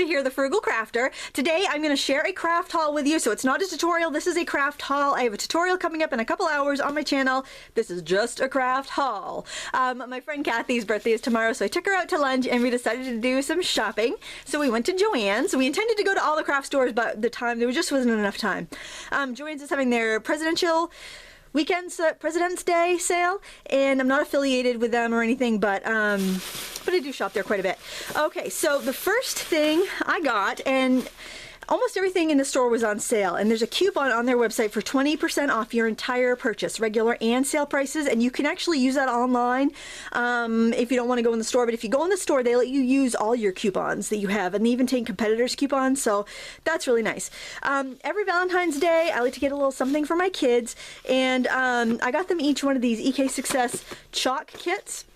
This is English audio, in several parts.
Lindsay here, the Frugal Crafter. Today I'm going to share a craft haul with you. So it's not a tutorial, this is a craft haul. I have a tutorial coming up in a couple hours on my channel. This is just a craft haul. My friend Kathy's birthday is tomorrow, so I took her out to lunch and we decided to do some shopping. So we went to Joann's. We intended to go to all the craft stores, but there just wasn't enough time. Joann's is having their President's Day sale, and I'm not affiliated with them or anything, but I do shop there quite a bit. Okay, so the first thing I got, and almost everything in the store was on sale, and there's a coupon on their website for 20% off your entire purchase, regular and sale prices, and you can actually use that online if you don't want to go in the store. But if you go in the store, they let you use all your coupons that you have, and they even take competitors' coupons, so that's really nice. Every Valentine's Day, I like to get a little something for my kids, and I got them each one of these EK Success chalk kits.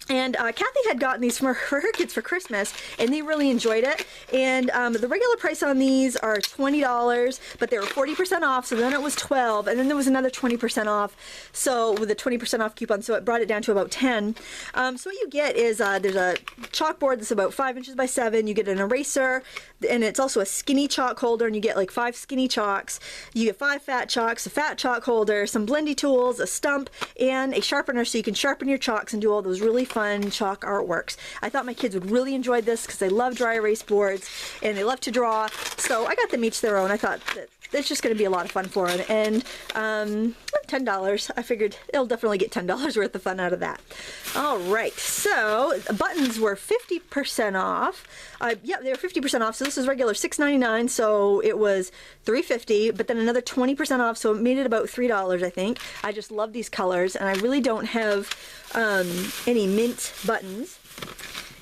And Kathy had gotten these for her kids for Christmas, and they really enjoyed it. And the regular price on these are $20, but they were 40% off, so then it was $12, and then there was another 20% off, so with a 20% off coupon, so it brought it down to about $10. So what you get is there's a chalkboard that's about 5 inches by 7. You get an eraser, and it's also a skinny chalk holder, and you get like 5 skinny chalks. You get 5 fat chalks, a fat chalk holder, some blendy tools, a stump, and a sharpener so you can sharpen your chalks and do all those really fun chalk artworks. I thought my kids would really enjoy this because they love dry erase boards and they love to draw, so I got them each their own. I thought that it's just going to be a lot of fun for them, and $10. I figured it'll definitely get $10 worth of fun out of that. Alright, so buttons were 50% off. Yeah, they were 50% off, so this is regular $6.99, so it was $3.50, but then another 20% off, so it made it about $3, I think. I just love these colors, and I really don't have any mint buttons.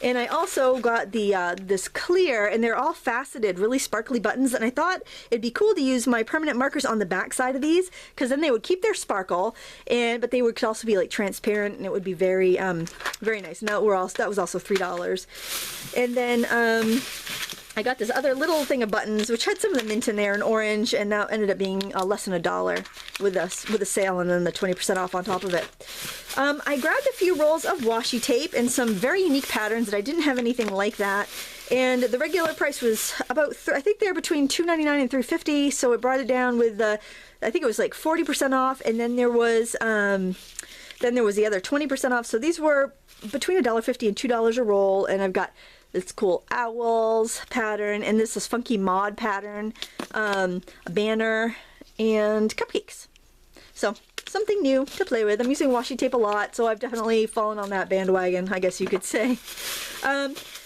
And I also got the this clear, and they're all faceted, really sparkly buttons, and I thought it'd be cool to use my permanent markers on the back side of these, because then they would keep their sparkle, but they could also be like transparent, and it would be very very nice. And that was also $3. And then I got this other little thing of buttons, which had some of the mint in there and orange, and that ended up being less than $1 with a sale, and then the 20% off on top of it. I grabbed a few rolls of washi tape and some very unique patterns that I didn't have anything like that. And the regular price was about, I think they're between $2.99 and $3.50, so it brought it down with I think it was like 40% off, and then there was the other 20% off. So these were between $1.50 and $2 a roll, and I've got this cool owls pattern, and this is funky mod pattern, a banner, and cupcakes. So something new to play with. I'm using washi tape a lot, so I've definitely fallen on that bandwagon, I guess you could say.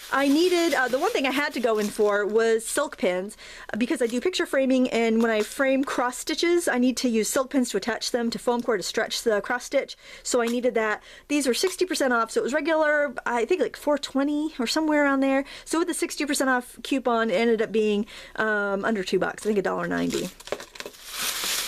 I needed, the one thing I had to go in for was silk pins, because I do picture framing, and when I frame cross stitches, I need to use silk pins to attach them to foam core to stretch the cross stitch, so I needed that. These were 60% off, so it was regular, I think like $4.20 or somewhere around there. So with the 60% off coupon, it ended up being under $2, I think $1.90.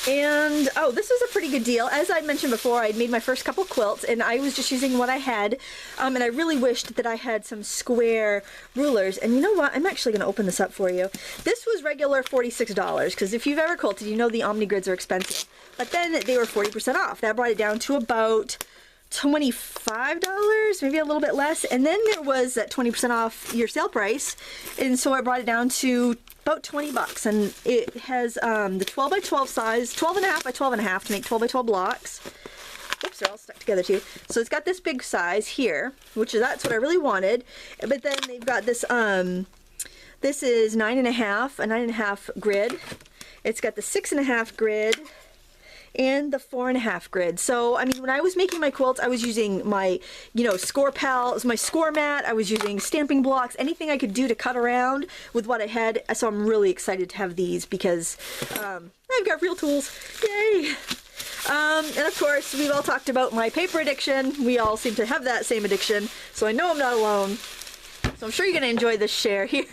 And, oh, this was a pretty good deal. As I mentioned before, I'd made my first couple quilts, and I was just using what I had, and I really wished that I had some square rulers. And you know what? I'm actually going to open this up for you. This was regular $46, because if you've ever quilted, you know the Omni grids are expensive. But then they were 40% off. That brought it down to about $25, maybe a little bit less. And then there was that 20% off your sale price, and so I brought it down to about $20, and it has the 12 by 12 size, 12.5 by 12.5 to make 12 by 12 blocks. Oops, they're all stuck together too. So it's got this big size here, that's what I really wanted. But then they've got this, this is 9.5, a 9.5 grid. It's got the 6.5 grid and the 4.5 grid. So, I mean, when I was making my quilts, I was using my, score pals, my score mat, I was using stamping blocks, anything I could do to cut around with what I had. So I'm really excited to have these because I've got real tools. Yay! And of course, we've all talked about my paper addiction. We all seem to have that same addiction, so I know I'm not alone. So I'm sure you're going to enjoy this share here.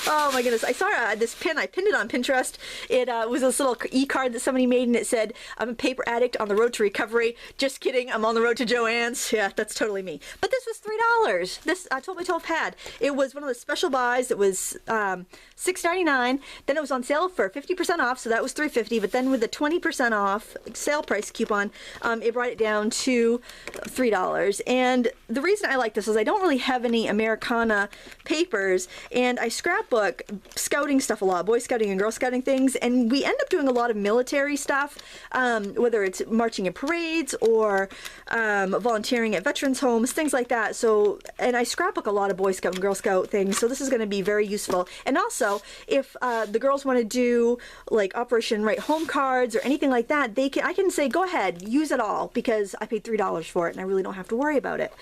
Oh my goodness, I saw this pin, I pinned it on Pinterest. It was this little e-card that somebody made, and it said, I'm a paper addict on the road to recovery. Just kidding, I'm on the road to Joann's. Yeah, that's totally me. But this was $3. This 12 by 12 pad. It was one of the special buys. It was $6.99. Then it was on sale for 50% off, so that was $3.50. But then with the 20% off sale price coupon, it brought it down to $3. And the reason I like this is I don't really have any Americana papers, and I scrapbook scouting stuff a lot, Boy Scouting and Girl Scouting things, and we end up doing a lot of military stuff, whether it's marching in parades or volunteering at veterans homes, things like that. So, and I scrapbook a lot of Boy Scout and Girl Scout things, so this is going to be very useful. And also, if the girls want to do like Operation Right Home cards or anything like that, I can say, go ahead, use it all, because I paid $3 for it and I really don't have to worry about it.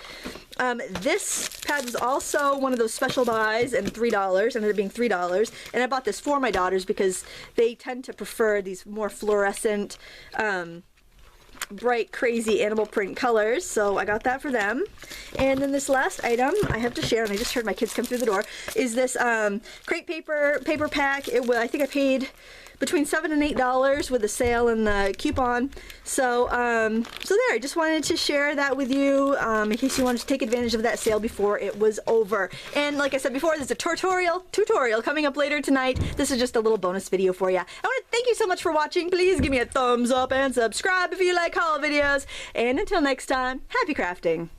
This pad was also one of those special buys, and $3, ended up being $3. And I bought this for my daughters because they tend to prefer these more fluorescent, bright, crazy animal print colors, so I got that for them. And then this last item I have to share, and I just heard my kids come through the door, is this crepe paper pack. I think I paid between $7 and $8 with the sale and the coupon. So so there, I just wanted to share that with you in case you wanted to take advantage of that sale before it was over. And like I said before, there's a tutorial coming up later tonight. This is just a little bonus video for you. I want to thank you so much for watching. Please give me a thumbs up and subscribe if you like haul videos. And until next time, happy crafting.